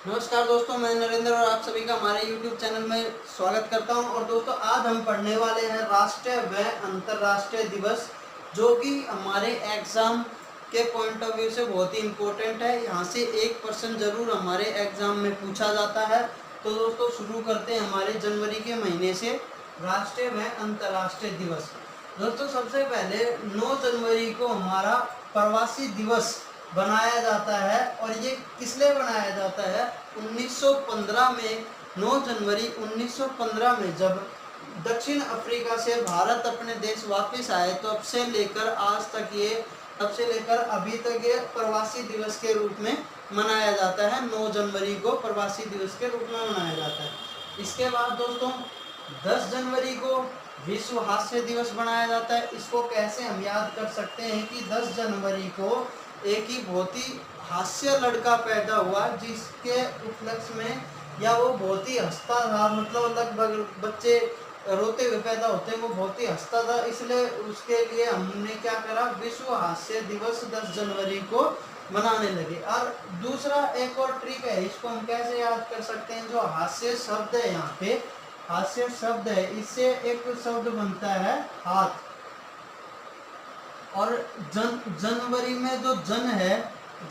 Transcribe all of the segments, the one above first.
नमस्कार दोस्तों, मैं नरेंद्र और आप सभी का हमारे YouTube चैनल में स्वागत करता हूं। और दोस्तों, आज हम पढ़ने वाले हैं राष्ट्रीय व अंतर्राष्ट्रीय दिवस, जो कि हमारे एग्जाम के पॉइंट ऑफ व्यू से बहुत ही इम्पोर्टेंट है। यहाँ से एक क्वेश्चन जरूर हमारे एग्जाम में पूछा जाता है। तो दोस्तों, शुरू करते हैं हमारे जनवरी के महीने से राष्ट्रीय व अंतर्राष्ट्रीय दिवस। दोस्तों, सबसे पहले 9 जनवरी को हमारा प्रवासी दिवस बनाया जाता है। और ये किस लिए बनाया जाता है? 1915 में, 9 जनवरी 1915 में जब दक्षिण अफ्रीका से भारत अपने देश वापस आए, तो अब से लेकर आज तक ये, तब से लेकर अभी तक ये प्रवासी दिवस के रूप में मनाया जाता है। 9 जनवरी को प्रवासी दिवस के रूप में मनाया जाता है। इसके बाद दोस्तों, 10 जनवरी को विश्व हास्य दिवस बनाया जाता है। इसको कैसे हम याद कर सकते हैं कि 10 जनवरी को एक ही बहुत ही हास्य लड़का पैदा हुआ, जिसके उपलक्ष्य में, या वो बहुत ही हंसता था, मतलब लगभग बच्चे रोते हुए पैदा होते हैं, वो बहुत ही हंसता था, इसलिए उसके लिए हमने क्या करा, विश्व हास्य दिवस 10 जनवरी को मनाने लगे। और दूसरा एक और ट्रिक है, इसको हम कैसे याद कर सकते हैं? जो हास्य शब्द है, यहाँ पे हास्य शब्द है, इससे एक शब्द बनता है हाथ। और जनवरी में जो जन है,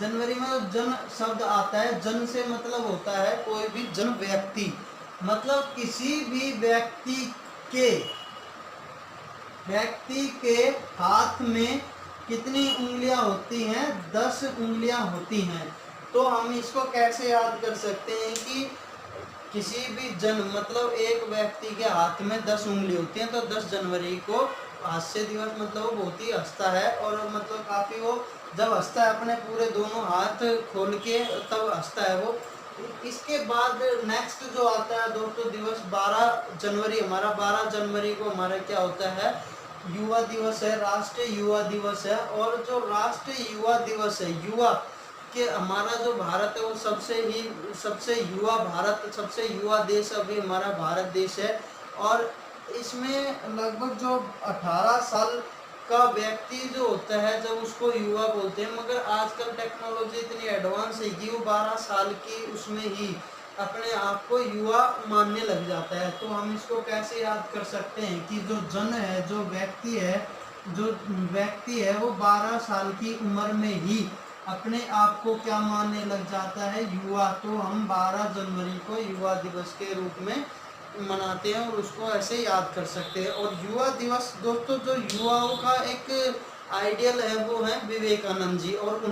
जनवरी में जो जन शब्द आता है, जन से मतलब होता है कोई भी जन व्यक्ति, मतलब किसी भी व्यक्ति के हाथ में कितनी उंगलियां होती हैं? 10 उंगलियां होती हैं। तो हम इसको कैसे याद कर सकते हैं कि किसी भी जन, मतलब एक व्यक्ति के हाथ में 10 उंगली होती हैं। तो 10 जनवरी को हास्य दिवस, मतलब वो बहुत ही हंसता है, और मतलब काफ़ी वो जब हंसता है अपने पूरे दोनों हाथ खोल के, तब हंसता है वो। इसके बाद नेक्स्ट जो आता है दोस्तों दिवस, 12 जनवरी, हमारा 12 जनवरी को हमारा क्या होता है? युवा दिवस है, राष्ट्रीय युवा दिवस है। और जो राष्ट्रीय युवा दिवस है, युवा कि हमारा जो भारत है वो सबसे युवा भारत, सबसे युवा देश अभी हमारा भारत देश है। और इसमें लगभग जो 18 साल का व्यक्ति जो होता है, जब उसको युवा बोलते हैं, मगर आजकल टेक्नोलॉजी इतनी एडवांस है कि वो 12 साल की उसमें ही अपने आप को युवा मानने लग जाता है। तो हम इसको कैसे याद कर सकते हैं कि जो जन है, जो व्यक्ति है वो 12 साल की उम्र में ही अपने आप को क्या मानने लग जाता है? युवा। तो हम 12 जनवरी को युवा दिवस के रूप में मनाते हैं, और उसको ऐसे याद कर सकते हैं। और युवा दिवस दोस्तों, जो युवाओं का एक आइडियल है, वो है विवेकानंद जी, और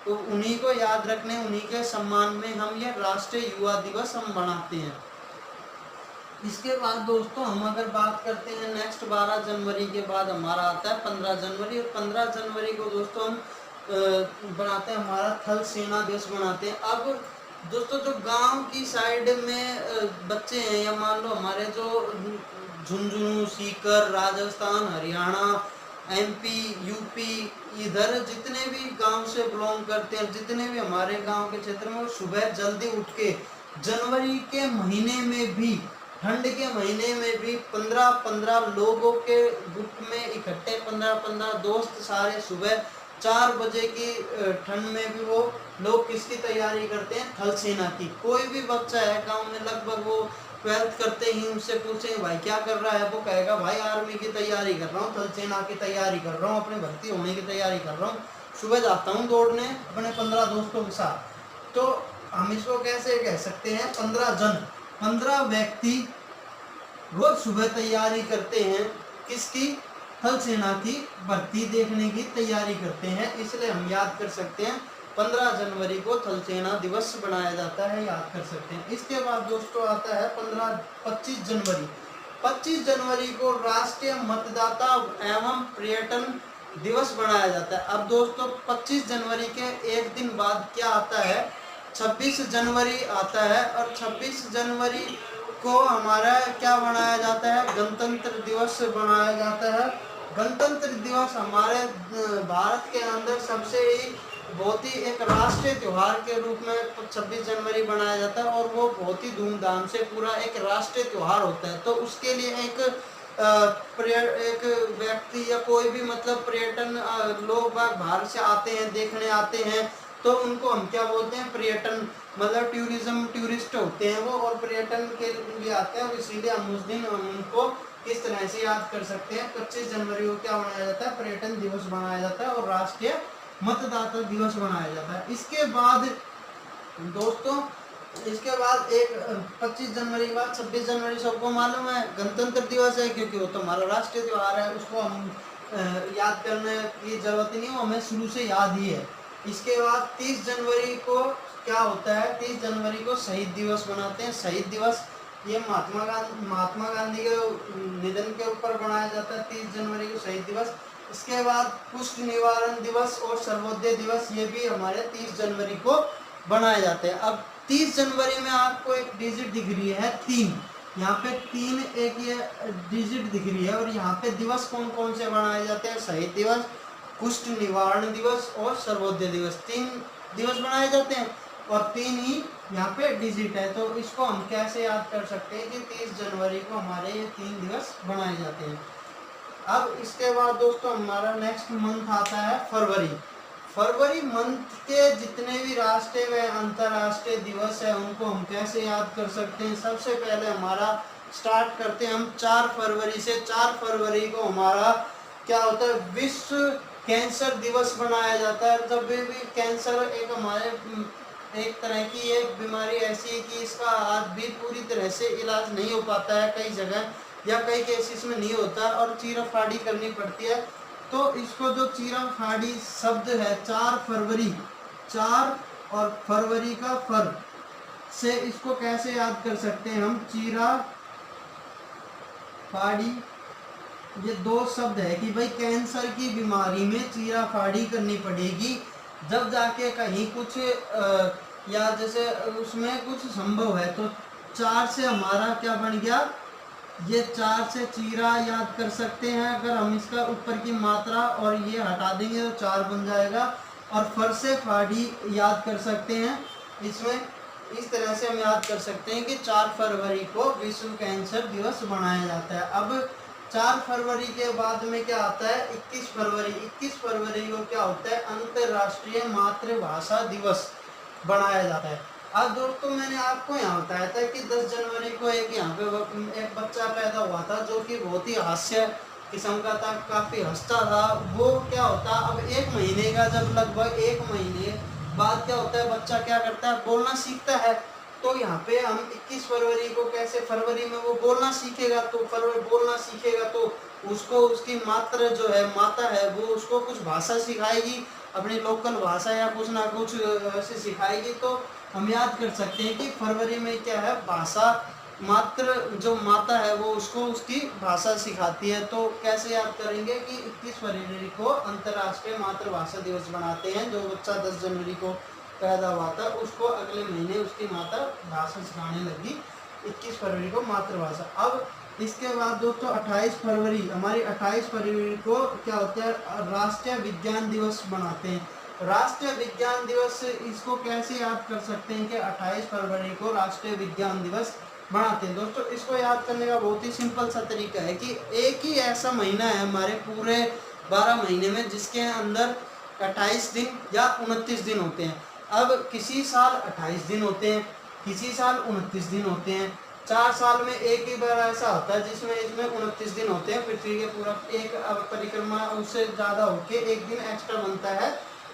उन्हीं को याद रखने, उन्हीं के सम्मान में हम ये राष्ट्रीय युवा दिवस हम मनाते हैं। इसके बाद दोस्तों, हम अगर बात करते हैं नेक्स्ट 12 जनवरी के बाद हमारा आता है 15 जनवरी। और 15 जनवरी को दोस्तों हम बनाते हैं हमारा थल सेना दिवस बनाते हैं। अब दोस्तों, जो गांव की साइड में बच्चे हैं, या मान लो हमारे जो झुंझुनू, सीकर, राजस्थान, हरियाणा, MP, UP, इधर जितने भी गांव से बिलोंग करते हैं, जितने भी हमारे गांव के क्षेत्र में, वो सुबह जल्दी उठ के जनवरी के महीने में भी, ठंड के महीने में भी 15-15 लोगों के ग्रुप में इकट्ठे, 15-15 दोस्त सारे सुबह 4 बजे की ठंड में भी वो लोग किसकी तैयारी करते हैं? थल सेना की। कोई भी बच्चा है गांव में, लगभग वो 12th करते ही उनसे पूछेंगे भाई क्या कर रहा है, वो कहेगा भाई आर्मी की तैयारी कर रहा हूँ, थल सेना की तैयारी कर रहा हूँ, अपने भर्ती होने की तैयारी कर रहा हूँ, सुबह जाता हूँ दौड़ने अपने 15 दोस्तों के साथ। तो हम इसको कैसे कह सकते हैं? 15 व्यक्ति रोज सुबह तैयारी करते हैं, किसकी? थल सेना की भर्ती देखने की तैयारी करते हैं। इसलिए हम याद कर सकते हैं 15 जनवरी को थल सेना दिवस बनाया जाता है, याद कर सकते हैं। इसके बाद दोस्तों आता है 25 जनवरी। 25 जनवरी को राष्ट्रीय मतदाता एवं पर्यटन दिवस बनाया जाता है। अब दोस्तों, 25 जनवरी के एक दिन बाद क्या आता है? 26 जनवरी आता है। और 26 जनवरी को हमारा क्या बनाया जाता है? गणतंत्र दिवस बनाया जाता है। गणतंत्र दिवस हमारे भारत के अंदर सबसे ही बहुत ही एक राष्ट्रीय त्योहार के रूप में 26 जनवरी बनाया जाता है, और वो बहुत ही धूमधाम से पूरा एक राष्ट्रीय त्योहार होता है। तो उसके लिए एक व्यक्ति या कोई भी, मतलब पर्यटन लोग बाग बाहर से आते हैं, देखने आते हैं, तो उनको हम क्या बोलते हैं, पर्यटन, मतलब टूरिज्म, टूरिस्ट होते हैं वो और पर्यटन के लिए आते हैं, और इसीलिए हम उस दिन उनको किस तरह से याद कर सकते हैं। 25 जनवरी को क्या मनाया जाता है, पर्यटन दिवस मनाया जाता है और राष्ट्रीय मतदाता दिवस मनाया जाता है। इसके बाद दोस्तों, इसके बाद एक 25 जनवरी के बाद 26 जनवरी सबको मालूम है गणतंत्र दिवस है, क्योंकि वो तो हमारा राष्ट्रीय त्योहार है, उसको हम याद करने की जरूरत नहीं है, हमें शुरू से याद ही है। इसके बाद 30 जनवरी को क्या होता है, 30 जनवरी को शहीद दिवस मनाते हैं। शहीद दिवस ये महात्मा गांधी के निधन के ऊपर बनाया जाता है 30 जनवरी को शहीद दिवस। इसके बाद कुष्ठ निवारण दिवस और सर्वोदय दिवस, ये भी हमारे 30 जनवरी को बनाए जाते हैं। अब 30 जनवरी में आपको एक डिजिट दिख रही है 3, यहाँ पे 3 एक ये डिजिट दिख रही है, और यहाँ पे दिवस कौन कौन से बनाए जाते हैं, शहीद दिवस, कुष्ठ निवारण दिवस और सर्वोदय दिवस, 3 दिवस बनाए जाते हैं और 3 ही यहाँ पे डिजिट है। तो इसको हम कैसे याद कर सकते हैं कि 30 जनवरी को हमारे ये 3 दिवस बनाए जाते हैं। अब इसके बाद दोस्तों हमारा नेक्स्ट मंथ आता है फरवरी। फरवरी मंथ के जितने भी राष्ट्रीय व अंतर्राष्ट्रीय दिवस है उनको हम कैसे याद कर सकते हैं। सबसे पहले हमारा स्टार्ट करते हैं हम 4 फरवरी से। 4 फरवरी को हमारा क्या होता है, विश्व कैंसर दिवस बनाया जाता है। जब भी कैंसर एक हमारे एक तरह की एक बीमारी ऐसी है कि इसका आज भी पूरी तरह से इलाज नहीं हो पाता है, कई जगह या कई केसेस में नहीं होता और चीरफाड़ी करनी पड़ती है। तो इसको जो चीरफाड़ी शब्द है 4 फरवरी, 4 और फरवरी का फर से इसको कैसे याद कर सकते हैं हम, चीराफाड़ी, ये 2 शब्द है कि भाई कैंसर की बीमारी में चीराफाड़ी करनी पड़ेगी, जब जाके कहीं कुछ या जैसे उसमें कुछ संभव है। तो 4 से हमारा क्या बन गया, ये 4 से चीरा याद कर सकते हैं। अगर हम इसका ऊपर की मात्रा और ये हटा देंगे तो 4 बन जाएगा। और फर से फाड़ी याद कर सकते हैं। इसमें इस तरह से हम याद कर सकते हैं कि 4 फरवरी को विश्व कैंसर दिवस मनाया जाता है। अब 4 फरवरी के बाद में क्या आता है, 21 फरवरी। 21 फरवरी को क्या होता है, अंतर्राष्ट्रीय मातृभाषा दिवस बनाया जाता है। अब दोस्तों मैंने आपको यहाँ बताया था कि 10 जनवरी को एक यहाँ पे एक बच्चा पैदा हुआ था जो कि बहुत ही हास्य किस्म का था, काफ़ी हंसता था। वो क्या होता, अब 1 महीने का, जब लगभग 1 महीने बाद क्या होता है, बच्चा क्या करता है, बोलना सीखता है। तो यहाँ पे हम 21 फरवरी को कैसे, फरवरी में वो बोलना सीखेगा, तो फरवरी बोलना सीखेगा तो उसको उसकी मात्र जो है माता है वो उसको कुछ भाषा सिखाएगी, अपनी लोकल भाषा या कुछ ना कुछ ऐसे सिखाएगी। तो हम याद कर सकते हैं कि फरवरी में क्या है, भाषा, मात्र जो माता है वो उसको उसकी भाषा सिखाती है। तो कैसे याद करेंगे कि 21 फरवरी को अंतर्राष्ट्रीय मातृभाषा दिवस बनाते हैं। जो बच्चा 10 जनवरी को पैदा हुआ था उसको अगले महीने उसकी माता भाषा सिखाने लगी, 21 फरवरी को मातृभाषा। अब इसके बाद दोस्तों 28 फरवरी, हमारी 28 फरवरी को क्या होता है, राष्ट्रीय विज्ञान दिवस बनाते हैं। राष्ट्रीय विज्ञान दिवस, इसको कैसे याद कर सकते हैं कि 28 फरवरी को राष्ट्रीय विज्ञान दिवस बनाते हैं। दोस्तों इसको याद करने का बहुत ही सिंपल सा तरीका है कि एक ही ऐसा महीना है हमारे पूरे 12 महीने में जिसके अंदर 28 दिन या 29 दिन होते हैं। अब किसी साल 28 दिन होते हैं, किसी साल 29 दिन होते हैं। 4 साल में एक ही बार ऐसा होता है जिसमें इसमें 29 दिन होते हैं। पृथ्वी के पूरा एक परिक्रमा उससे ज़्यादा होके एक दिन एक्स्ट्रा बनता है,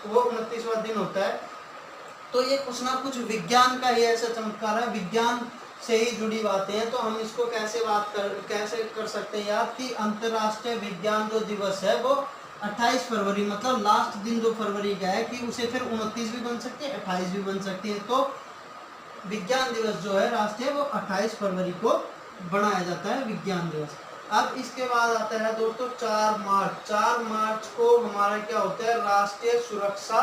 वो 29वां दिन होता है। तो ये कुछ ना कुछ विज्ञान का ही ऐसा चमत्कार है, विज्ञान से ही जुड़ी बातें हैं। तो हम इसको कैसे कर सकते हैं याद कि अंतर्राष्ट्रीय विज्ञान जो दिवस है वो 28 फरवरी, मतलब लास्ट दिन जो फरवरी का है, कि उसे फिर 29 भी बन सकती है, 28 भी बन सकती है। तो विज्ञान दिवस जो है राष्ट्रीय वो 28 फरवरी को बनाया जाता है, विज्ञान दिवस। अब इसके बाद आता है दोस्तों 4 मार्च। 4 मार्च को हमारा क्या होता है, राष्ट्रीय सुरक्षा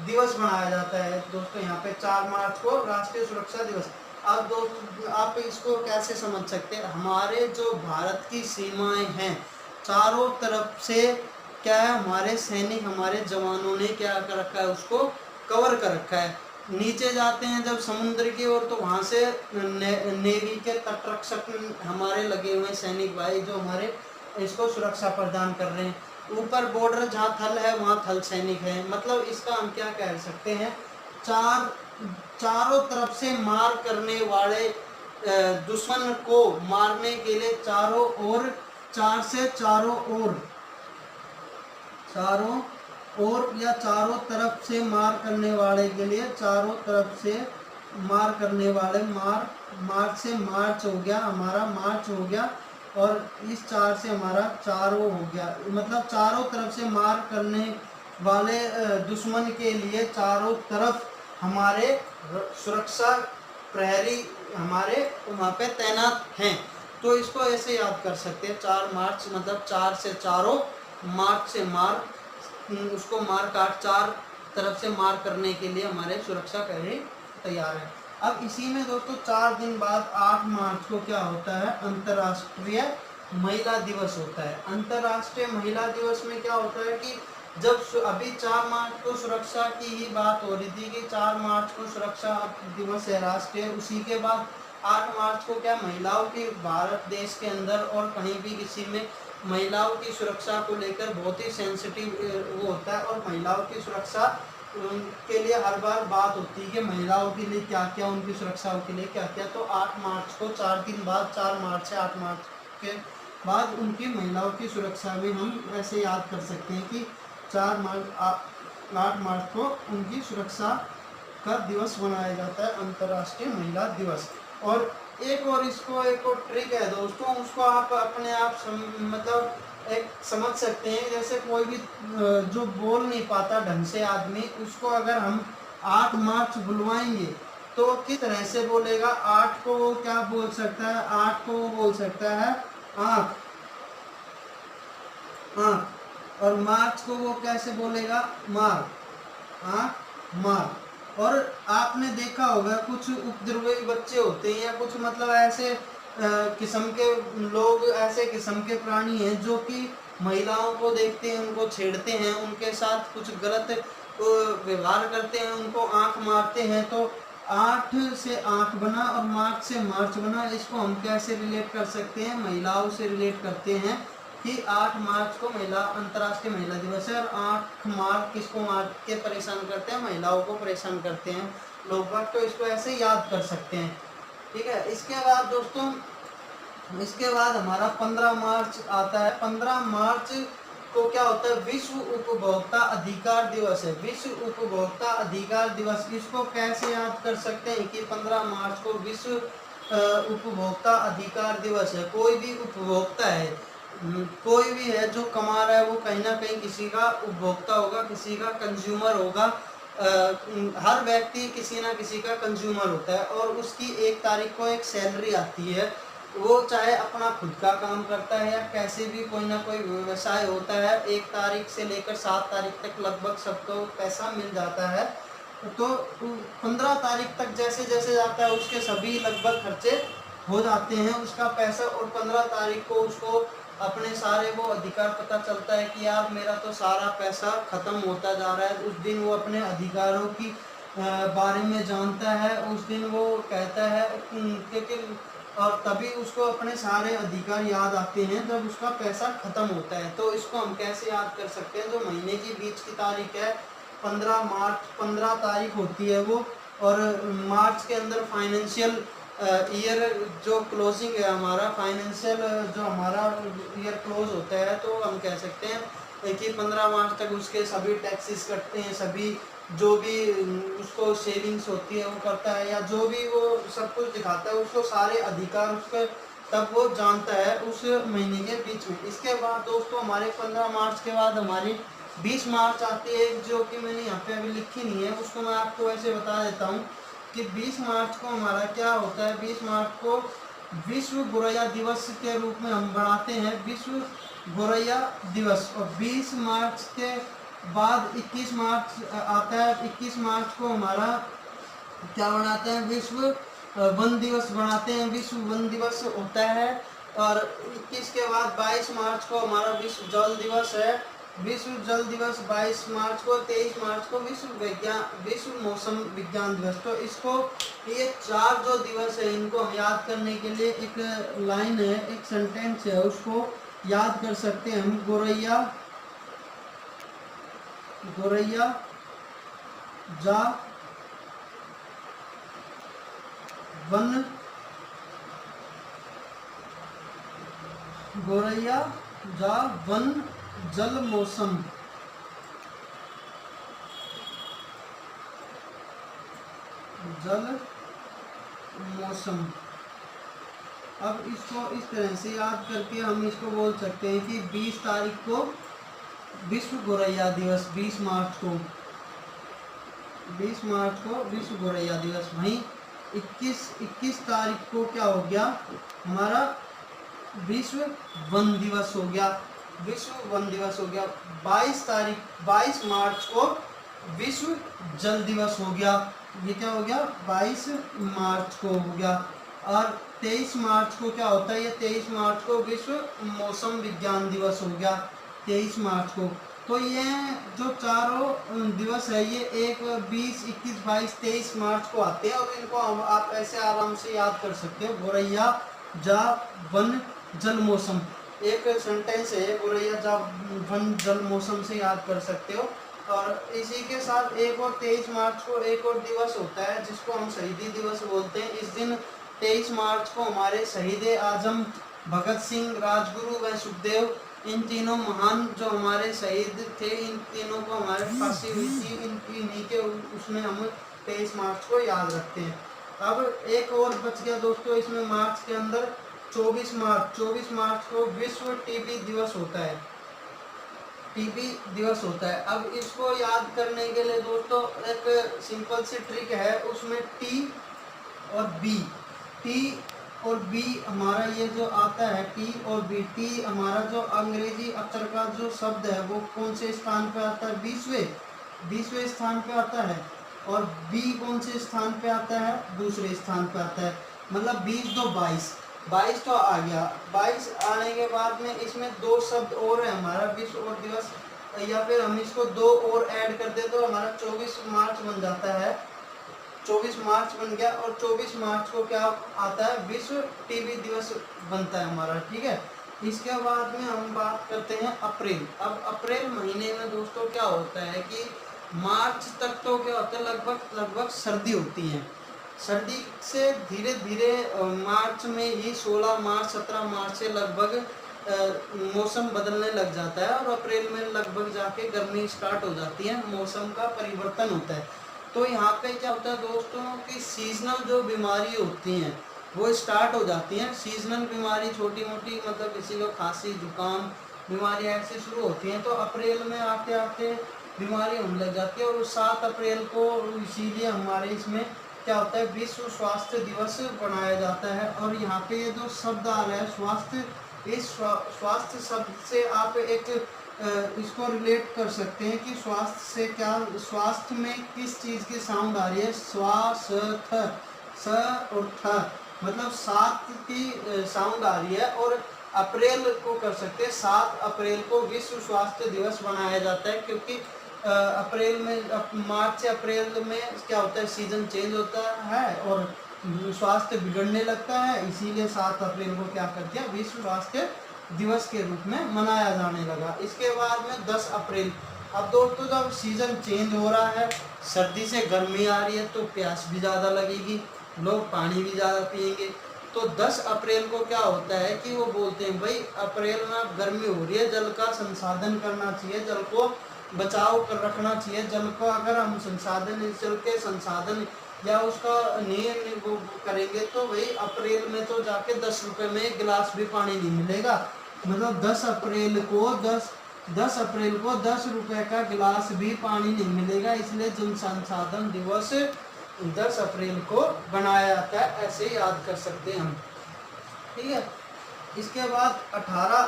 दिवस बनाया जाता है। दोस्तों यहाँ पे 4 मार्च को राष्ट्रीय सुरक्षा दिवस। अब दोस्तों आप इसको कैसे समझ सकते हैं, हमारे जो भारत की सीमाएं हैं चारों तरफ से क्या है, हमारे सैनिक, हमारे जवानों ने क्या कर रखा है, उसको कवर कर रखा है। नीचे जाते हैं जब समुद्र की ओर तो वहाँ से नेवी के तटरक्षक हमारे लगे हुए हैं, सैनिक भाई जो हमारे इसको सुरक्षा प्रदान कर रहे हैं। ऊपर बॉर्डर जहाँ थल है वहाँ थल सैनिक है। मतलब इसका हम क्या कह सकते हैं, चारों तरफ से मार करने वाले दुश्मन को मारने के लिए चारों ओर, चारों तरफ से मार करने वाले के लिए, चारों तरफ से मार करने वाले, मार्च से मार्च हो गया हमारा, मार्च हो गया, और इस चार से हमारा चारों हो गया। मतलब चारों तरफ से मार करने वाले दुश्मन के लिए चारों तरफ हमारे सुरक्षा प्रहरी हमारे वहाँ पे तैनात हैं। तो इसको ऐसे याद कर सकते हैं, 4 मार्च मतलब 4 से चारों, मार्च से मार, उसको मार काट, चार तरफ से मार करने के लिए हमारे सुरक्षा प्रहरी तैयार है। अब इसी में दोस्तों 4 दिन बाद 8 मार्च को क्या होता है, अंतर्राष्ट्रीय महिला दिवस होता है। अंतर्राष्ट्रीय महिला दिवस में क्या होता है कि जब अभी 4 मार्च को सुरक्षा की ही बात हो रही थी कि 4 मार्च को सुरक्षा दिवस है राष्ट्रीय, उसी के बाद 8 मार्च को क्या महिलाओं की, भारत देश के अंदर और कहीं भी किसी में महिलाओं की सुरक्षा को लेकर बहुत ही सेंसिटिव वो होता है, और महिलाओं की सुरक्षा के लिए हर बार बात होती है कि महिलाओं के लिए क्या क्या, उनकी सुरक्षा के लिए क्या क्या। तो 8 मार्च को 4 दिन बाद, 4 मार्च से 8 मार्च के बाद उनकी महिलाओं की सुरक्षा भी हम ऐसे याद कर सकते हैं कि 8 मार्च को उनकी सुरक्षा का दिवस मनाया जाता है, अंतर्राष्ट्रीय महिला दिवस। और एक और इसको एक और ट्रिक है दोस्तों, उसको आप अपने आप मतलब एक समझ सकते हैं। जैसे कोई भी जो बोल नहीं पाता ढंग से आदमी, उसको अगर हम 8 मार्च बुलवाएंगे तो किस तरह से बोलेगा। 8 को वो क्या बोल सकता है, 8 को वो बोल सकता है आँख, आँख, और मार्च को वो कैसे बोलेगा, मार, आँख, मार। और आपने देखा होगा कुछ उपद्रवी बच्चे होते हैं या कुछ मतलब ऐसे किस्म के लोग, ऐसे किस्म के प्राणी हैं जो कि महिलाओं को देखते हैं, उनको छेड़ते हैं, उनके साथ कुछ गलत व्यवहार करते हैं, उनको आंख मारते हैं। तो 8 से आंख बना और मार्च से मार्च बना, इसको हम कैसे रिलेट कर सकते हैं, महिलाओं से रिलेट करते हैं कि 8 मार्च को महिला अंतर्राष्ट्रीय महिला दिवस है, और 8 मार्च किसको मार के परेशान करते हैं, महिलाओं को परेशान करते हैं लोग बाग। तो इसको ऐसे याद कर सकते हैं, ठीक है। इसके बाद दोस्तों, इसके बाद हमारा 15 मार्च आता है। 15 मार्च को क्या होता है, विश्व उपभोक्ता अधिकार दिवस है, विश्व उपभोक्ता अधिकार दिवस। इसको कैसे याद कर सकते हैं कि 15 मार्च को विश्व उपभोक्ता अधिकार दिवस है। कोई भी उपभोक्ता है, कोई भी है जो कमा रहा है, वो कहीं ना कहीं किसी का उपभोक्ता होगा, किसी का कंज्यूमर होगा। हर व्यक्ति किसी ना किसी का कंज्यूमर होता है, और उसकी 1 तारीख को एक सैलरी आती है। वो चाहे अपना खुद का काम करता है या कैसे भी कोई ना कोई व्यवसाय होता है, 1 तारीख से लेकर 7 तारीख तक लगभग सबको पैसा मिल जाता है। तो 15 तारीख तक जैसे जैसे जाता है उसके सभी लगभग खर्चे हो जाते हैं उसका पैसा, और 15 तारीख को उसको अपने सारे वो अधिकार पता चलता है कि यार मेरा तो सारा पैसा खत्म होता जा रहा है। उस दिन वो अपने अधिकारों की बारे में जानता है, उस दिन वो कहता है क्योंकि, और तभी उसको अपने सारे अधिकार याद आते हैं जब उसका पैसा खत्म होता है। तो इसको हम कैसे याद कर सकते हैं, जो महीने की बीच की तारीख है 15 मार्च, 15 तारीख होती है वो, और मार्च के अंदर फाइनेंशियल ईयर जो क्लोजिंग है हमारा, फाइनेंशियल जो हमारा ईयर क्लोज होता है, तो हम कह सकते हैं कि 15 मार्च तक उसके सभी टैक्सेस कटते हैं, सभी जो भी उसको सेविंग्स होती है वो करता है, या जो भी वो सब कुछ दिखाता है उसको सारे अधिकार उसके तब वो जानता है उस महीने के बीच में। इसके बाद दोस्तों हमारे 15 मार्च के बाद हमारी 20 मार्च आती है, जो कि मैंने यहाँ पे अभी लिखी नहीं है, उसको मैं आपको ऐसे बता देता हूँ कि 20 मार्च को हमारा क्या होता है। 20 मार्च को विश्व गोरैया दिवस के रूप में हम बनाते हैं, विश्व गोरैया दिवस। और 20 मार्च के बाद 21 मार्च आता है। 21 मार्च को हमारा क्या बनाते हैं, विश्व वन दिवस बनाते हैं, विश्व वन दिवस होता है। और 21 के बाद 22 मार्च को हमारा विश्व जल दिवस है, विश्व जल दिवस 22 मार्च को। 23 मार्च को विश्व मौसम विज्ञान दिवस। तो इसको ये 4 जो दिवस है इनको हम याद करने के लिए एक लाइन है, एक सेंटेंस है, उसको याद कर सकते हैं हम। गोरैया गोरैया जा वन, गोरैया जा वन जल मौसम, जल मौसम। अब इसको इस तरह से याद करके हम इसको बोल सकते हैं कि 20 तारीख को विश्व गोरैया दिवस, 20 मार्च को, 20 मार्च को विश्व गोरैया दिवस। वहीं 21 तारीख को क्या हो गया हमारा विश्व वन दिवस हो गया, विश्व वन दिवस हो गया। 22 मार्च को विश्व जल दिवस हो गया, ये क्या हो गया 22 मार्च को हो गया। और 23 मार्च को क्या होता है, ये 23 मार्च को विश्व मौसम विज्ञान दिवस हो गया, 23 मार्च को। तो ये जो चारों दिवस है ये 1, 20, 21, 22, 23 मार्च को आते हैं, और इनको आप ऐसे आराम से याद कर सकते हो। गोरैया जा वन जल मौसम एक सेंटेंस है, गोरैया जा वन जल मौसम से याद कर सकते हो। और इसी के साथ 1 और 23 मार्च को एक और दिवस होता है जिसको हम शहीदी दिवस बोलते हैं। इस दिन 23 मार्च को हमारे शहीद आजम भगत सिंह, राजगुरु व सुखदेव, इन तीनों महान जो हमारे शहीद थे, इन तीनों को हमारे फांसी हुई थी, इन्हीं के उसमें हम 23 मार्च को याद रखते हैं। अब एक और बच गया दोस्तों इसमें मार्च के अंदर 24 मार्च को विश्व टीबी दिवस होता है, टीबी दिवस होता है। अब इसको याद करने के लिए दोस्तों एक सिंपल सी ट्रिक है, उसमें टी और बी, टी और बी हमारा ये जो आता है टी और बी, टी हमारा जो अंग्रेजी अक्षर का जो शब्द है वो कौन से स्थान पे आता है, 20वें स्थान पे आता है। और बी कौन से स्थान पे आता है, दूसरे स्थान पे आता है। मतलब 20 दो 22 तो आ गया। 22 आने के बाद में इसमें 2 शब्द और है हमारा विश्व और दिवस, या फिर हम इसको 2 और ऐड कर दे तो हमारा 24 मार्च बन जाता है, 24 मार्च बन गया। और 24 मार्च को क्या आता है, विश्व टीबी दिवस बनता है हमारा, ठीक है। इसके बाद में हम बात करते हैं अप्रैल। अब अप्रैल महीने में दोस्तों क्या होता है कि मार्च तक तो क्या होता है लगभग सर्दी होती है। सर्दी से धीरे धीरे मार्च में ही 16 मार्च 17 मार्च से लगभग मौसम बदलने लग जाता है, और अप्रैल में लगभग जाके गर्मी स्टार्ट हो जाती है, मौसम का परिवर्तन होता है। तो यहाँ पे क्या होता है दोस्तों कि सीजनल जो बीमारी होती हैं वो स्टार्ट हो जाती हैं। सीजनल बीमारी छोटी मोटी, मतलब किसी को खांसी जुकाम बीमारी ऐसे शुरू होती हैं, तो अप्रैल में आते आते बीमारी होने लग जाती है। और 7 अप्रैल को इसीलिए हमारे इसमें क्या होता है, विश्व स्वास्थ्य दिवस बनाया जाता है। और यहाँ पे ये जो शब्द आ रहा है स्वास्थ्य, इस स्वास्थ्य शब्द से आप एक इसको रिलेट कर सकते हैं कि स्वास्थ्य से क्या, स्वास्थ्य में किस चीज़ की साउंड आ रही है, स्वास्थ्य, स और थ, मतलब 7 की साउंड आ रही है। और अप्रैल को कर सकते हैं, 7 अप्रैल को विश्व स्वास्थ्य दिवस बनाया जाता है, क्योंकि अप्रैल में, मार्च से अप्रैल में क्या होता है, सीजन चेंज होता है और स्वास्थ्य बिगड़ने लगता है, इसीलिए 7 अप्रैल को क्या कर दिया, विश्व स्वास्थ्य दिवस के रूप में मनाया जाने लगा। इसके बाद में 10 अप्रैल। अब दोस्तों जब सीजन चेंज हो रहा है, सर्दी से गर्मी आ रही है, तो प्यास भी ज़्यादा लगेगी, लोग पानी भी ज़्यादा पिएंगे। तो 10 अप्रैल को क्या होता है कि वो बोलते हैं भाई अप्रैल में गर्मी हो रही है, जल का संसाधन करना चाहिए, जल को बचाव कर रखना चाहिए। जल को अगर हम जल के संसाधन या उसका नियम करेंगे तो भाई अप्रैल में तो जाके 10 रुपए में 1 गिलास भी पानी नहीं मिलेगा। मतलब 10 अप्रैल को 10 रुपए का गिलास भी पानी नहीं मिलेगा, इसलिए जल संसाधन दिवस 10 अप्रैल को बनाया जाता है, ऐसे याद कर सकते हैं हम, ठीक है। इसके बाद 18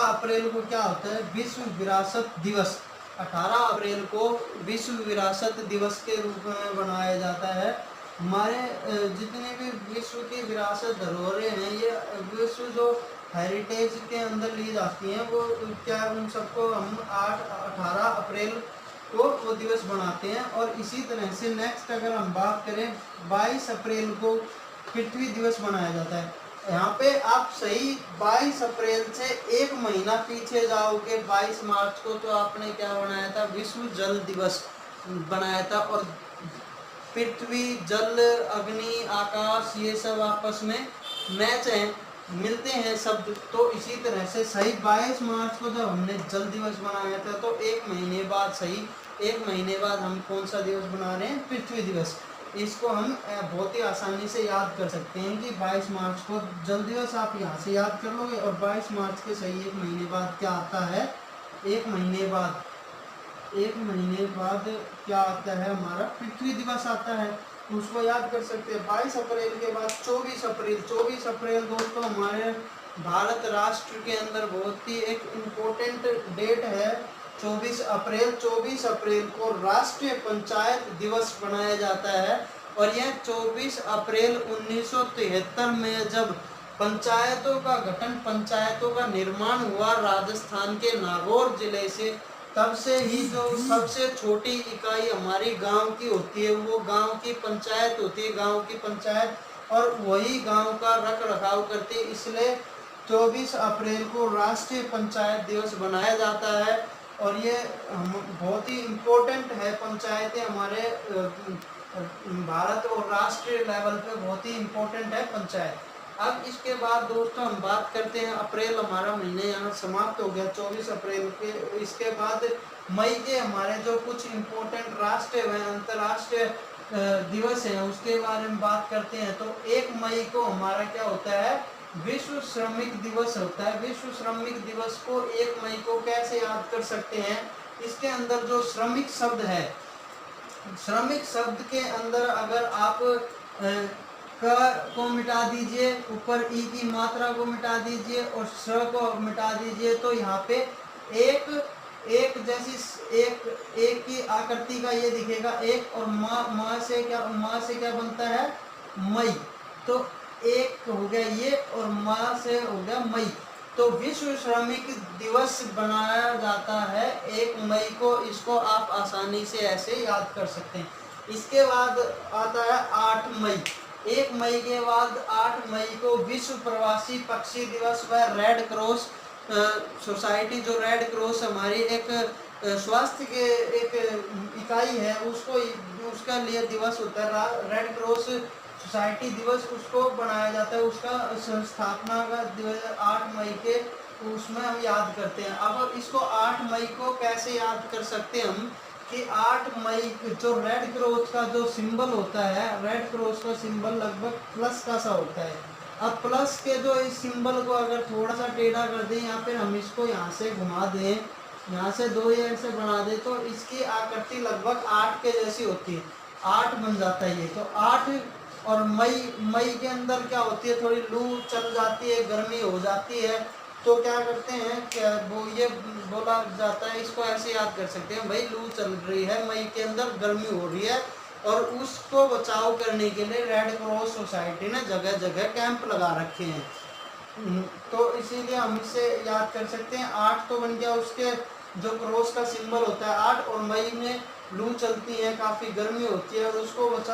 अप्रैल को क्या होता है, विश्व विरासत दिवस। 18 अप्रैल को विश्व विरासत दिवस के रूप में बनाया जाता है। हमारे जितने भी विश्व की विरासत धरोहरें हैं, ये विश्व जो हेरिटेज के अंदर ली जाती हैं, वो क्या, उन सबको हम 18 अप्रैल को वो दिवस बनाते हैं। और इसी तरह से नेक्स्ट अगर हम बात करें, 22 अप्रैल को पृथ्वी दिवस मनाया जाता है। यहाँ पे आप सही 22 अप्रैल से एक महीना पीछे जाओगे, 22 मार्च को तो आपने क्या बनाया था, विश्व जल दिवस बनाया था। और पृथ्वी, जल, अग्नि, आकाश, ये सब आपस में मैच हैं, मिलते हैं शब्द। तो इसी तरह से सही 22 मार्च को जब हमने जल दिवस बनाया था, तो एक महीने बाद, सही एक महीने बाद हम कौन सा दिवस बना रहे हैं, पृथ्वी दिवस। इसको हम बहुत ही आसानी से याद कर सकते हैं कि 22 मार्च को जल दिवस आप यहाँ से याद कर लोगे। और 22 मार्च के सही एक महीने बाद क्या आता है, एक महीने बाद क्या आता है, हमारा पृथ्वी दिवस आता है, उसको याद कर सकते हैं। 22 अप्रैल के बाद 24 अप्रैल दोस्तों हमारे भारत राष्ट्र के अंदर बहुत ही एक इम्पोर्टेंट डेट है। 24 अप्रैल को राष्ट्रीय पंचायत दिवस बनाया जाता है। और यह 24 अप्रैल 1973 में जब पंचायतों का गठन, पंचायतों का निर्माण हुआ राजस्थान के नागौर जिले से, तब से ही जो सबसे छोटी इकाई हमारी गांव की होती है, वो गांव की पंचायत होती है, गांव की पंचायत, और वही गांव का रख रखाव करती है। इसलिए 24 अप्रैल को राष्ट्रीय पंचायत दिवस बनाया जाता है। और ये बहुत ही इम्पोर्टेंट है, पंचायतें हमारे भारत और राष्ट्रीय लेवल पे बहुत ही इम्पोर्टेंट है पंचायत। अब इसके बाद दोस्तों हम बात करते हैं, अप्रैल हमारा महीने यहाँ समाप्त हो गया 24 अप्रैल के। इसके बाद मई के हमारे जो कुछ इम्पोर्टेंट राष्ट्रीय व अंतर्राष्ट्रीय दिवस हैं उसके बारे में बात करते हैं। तो 1 मई को हमारा क्या होता है, विश्व श्रमिक दिवस होता है। विश्व श्रमिक दिवस को 1 मई को कैसे याद कर सकते हैं, इसके अंदर जो श्रमिक शब्द है, श्रमिक शब्द के अंदर अगर आप क को मिटा दीजिए, ऊपर ई की मात्रा को मिटा दीजिए और स को मिटा दीजिए, तो यहाँ पे एक जैसी एक की आकृति का ये दिखेगा एक, और माँ से क्या बनता है, मई। तो एक हो गया ये और माँ से हो गया मई। तो विश्व श्रमिक दिवस बनाया जाता है 1 मई को। इसको आप आसानी से ऐसे याद कर सकते हैं। इसके बाद आता है 8 मई। 1 मई के बाद 8 मई को विश्व प्रवासी पक्षी दिवस व रेड क्रॉस सोसाइटी, जो रेड क्रॉस हमारी एक स्वास्थ्य के एक इकाई है, उसका लिए दिवस होता है रेड क्रॉस सोसाइटी दिवस, उसको बनाया जाता है। उसका संस्थापना का दिवस 8 मई के, उसमें हम याद करते हैं। अब इसको 8 मई को कैसे याद कर सकते हैं हम, कि 8 मई जो रेड क्रॉस का जो सिंबल होता है, रेड क्रॉस का सिंबल लगभग प्लस का सा होता है। अब प्लस के जो इस सिंबल को अगर थोड़ा सा टेढ़ा कर दें या फिर हम इसको यहाँ से घुमा दें, यहाँ से 2 ऐसे बना दें, तो इसकी आकृति लगभग 8 के जैसी होती है, 8 बन जाता है ये। तो 8 और मई के अंदर क्या होती है, थोड़ी लू चल जाती है, गर्मी हो जाती है, तो क्या करते हैं, क्या वो ये बोला जाता है, इसको ऐसे याद कर सकते हैं, भाई लू चल रही है, मई के अंदर गर्मी हो रही है, और उसको बचाव करने के लिए रेड क्रॉस सोसाइटी ने जगह जगह कैंप लगा रखे हैं। तो इसीलिए हम इसे याद कर सकते हैं। 8 तो बन गया, उसके जो क्रॉस का सिंबल होता है 8, और मई में लू चलती है, काफ़ी गर्मी होती है, और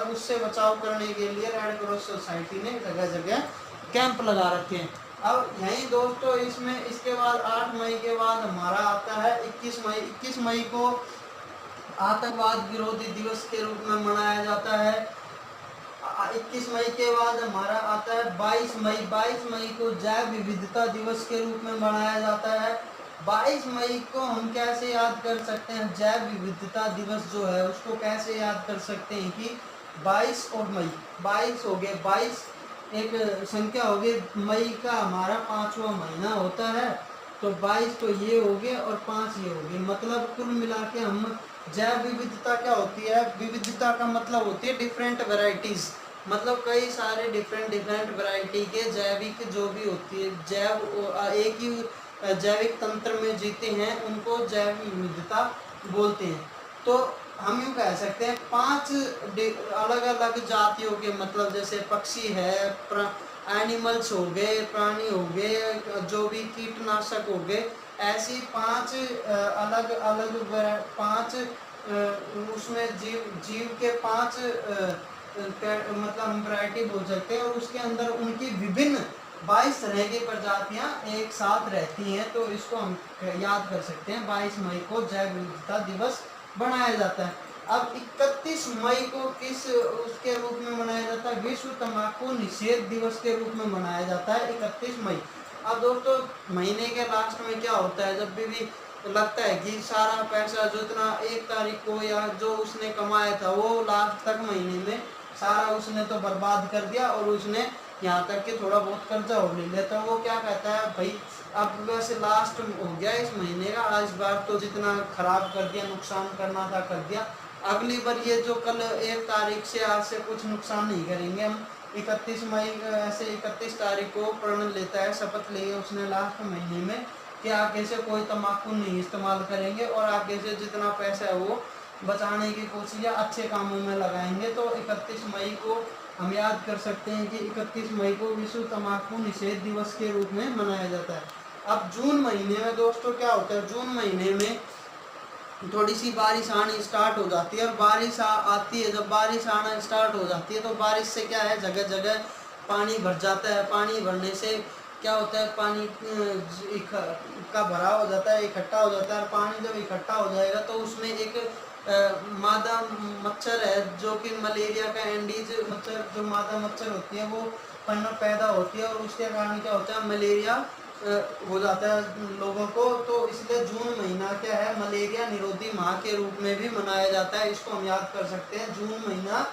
उससे बचाव करने के लिए रेड क्रॉस सोसाइटी ने जगह जगह कैंप लगा रखे हैं। अब यही दोस्तों इसके बाद 8 मई के बाद हमारा आता है 21 मई। 21 मई को आतंकवाद विरोधी दिवस के रूप में मनाया जाता है। 21 मई के बाद हमारा आता है 22 मई। 22 मई को जैव विविधता दिवस के रूप में मनाया जाता है। 22 मई को हम कैसे याद कर सकते हैं, जैव विविधता दिवस जो है उसको कैसे याद कर सकते हैं कि 22 और मई, 22 हो गए, 22 एक संख्या हो गई, मई का हमारा 5वां महीना होता है, तो 22 तो ये हो गए और 5 ये हो गए। मतलब कुल मिला के हम जैव विविधता क्या होती है, विविधता का मतलब होती है डिफरेंट वेराइटीज़, मतलब कई सारे डिफरेंट वैरायटी के जैविक जो भी होती है, जैव एक ही जैविक तंत्र में जीते हैं, उनको जैव विविधता बोलते हैं। तो हम यूँ कह सकते हैं 5 अलग अलग जातियों के, मतलब जैसे पक्षी है, एनिमल्स हो गए, प्राणी हो गए, जो भी कीटनाशक हो गए, ऐसी 5 अलग अलग 5 उसमें जीव के 5 मतलब हम वैरायटी बोल सकते हैं, और उसके अंदर उनकी विभिन्न 22 तरह की प्रजातियां एक साथ रहती हैं, तो इसको हम याद कर सकते हैं। 22 मई को जैव विविधता दिवस बनाया जाता है। अब 31 मई को किस उसके रूप में मनाया जाता है? विश्व तंबाकू निषेध दिवस के रूप में मनाया जाता है 31 मई। अब दोस्तों महीने के लास्ट में क्या होता है, जब भी लगता है कि सारा पैसा जितना 1 तारीख को या जो उसने कमाया था वो लास्ट तक महीने में सारा उसने तो बर्बाद कर दिया, और उसने यहाँ तक कि थोड़ा बहुत कर्जा हो ले लिया, तो वो क्या कहता है, भाई अब वैसे लास्ट हो गया इस महीने का, इस बार तो जितना खराब कर दिया, नुकसान करना था कर दिया, अगली बार ये जो कल 1 तारीख से आज से कुछ नुकसान नहीं करेंगे हम। 31 मई ऐसे 31 तारीख को प्रण लेता है, शपथ ली उसने लास्ट महीने में कि आगे से कोई तम्बाकू नहीं इस्तेमाल करेंगे, और आगे से जितना पैसा है वो बचाने की कोशिश या अच्छे कामों में लगाएंगे। तो 31 मई को हम याद कर सकते हैं कि 31 मई को विश्व तम्बाकू निषेध दिवस के रूप में मनाया जाता है। अब जून महीने में दोस्तों क्या होता है, जून महीने में थोड़ी सी बारिश आनी स्टार्ट हो जाती है, और बारिश आती है, जब बारिश आना स्टार्ट हो जाती है तो बारिश से क्या है, जगह जगह पानी भर जाता है। पानी भरने से क्या होता है, पानी का भराव हो जाता है, इकट्ठा हो जाता है, और पानी जब इकट्ठा हो जाएगा तो उसमें एक मादा मच्छर है जो कि मलेरिया का एंडीज मच्छर, जो मादा मच्छर होती है वो पैदा होती है, और उसके कारण क्या होता है, मलेरिया हो जाता है लोगों को। तो इसलिए जून महीना क्या है, मलेरिया निरोधी माह के रूप में भी मनाया जाता है, इसको हम याद कर सकते हैं। जून महीना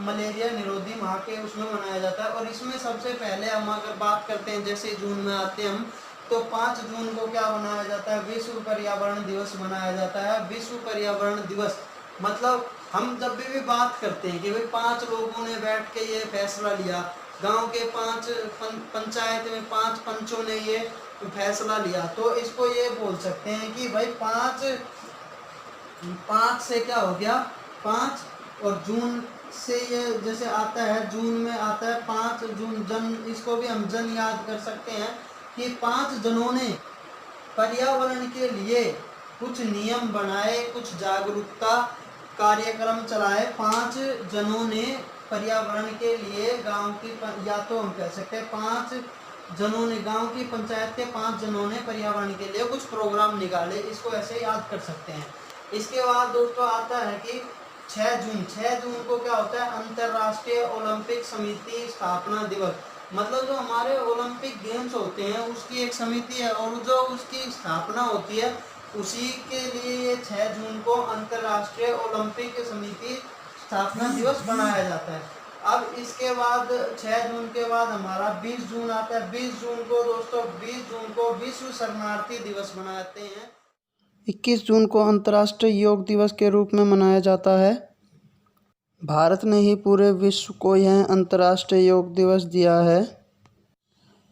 मलेरिया निरोधी माह के उसमें मनाया जाता है। और इसमें सबसे पहले हम अगर बात करते हैं, जैसे जून में आते हैं हम, तो 5 जून को क्या मनाया जाता है, विश्व पर्यावरण दिवस मनाया जाता है। विश्व पर्यावरण दिवस मतलब हम जब भी बात करते हैं कि भाई 5 लोगों ने बैठ के ये फैसला लिया, गांव के 5 पंचायत में 5 पंचों ने ये फैसला लिया, तो इसको ये बोल सकते हैं कि भाई 5 से क्या हो गया, 5, और जून से ये जैसे आता है, जून में आता है 5 जून जन, इसको भी हम जन याद कर सकते हैं कि 5 जनों ने पर्यावरण के लिए कुछ नियम बनाए, कुछ जागरूकता कार्यक्रम चलाए। 5 जनों ने पर्यावरण के लिए गांव की, या तो हम कह सकते हैं 5 जनों ने, गांव की पंचायत के 5 जनों ने पर्यावरण के लिए कुछ प्रोग्राम निकाले, इसको ऐसे याद कर सकते हैं। इसके बाद दोस्तों आता है कि 6 जून को क्या होता है, अंतर्राष्ट्रीय ओलंपिक समिति स्थापना दिवस। मतलब जो हमारे ओलंपिक गेम्स होते हैं उसकी एक समिति है, और जो उसकी स्थापना होती है उसी के लिए ये 6 जून को अंतर्राष्ट्रीय ओलंपिक समिति स्थापना दिवस बनाया जाता है। अब इसके बाद 6 जून के बाद हमारा 20 जून आता है। 20 जून को दोस्तों 20 जून को विश्व शरणार्थी दिवस मनाते हैं। 21 जून को अंतर्राष्ट्रीय योग दिवस के रूप में मनाया जाता है। भारत ने ही पूरे विश्व को यह अंतर्राष्ट्रीय योग दिवस दिया है।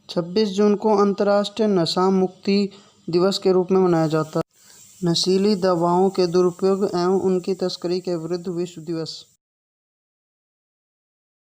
26 जून को अंतर्राष्ट्रीय नशा मुक्ति दिवस के रूप में मनाया जाता है। नशीली दवाओं के दुरुपयोग एवं उनकी तस्करी के विरुद्ध विश्व दिवस।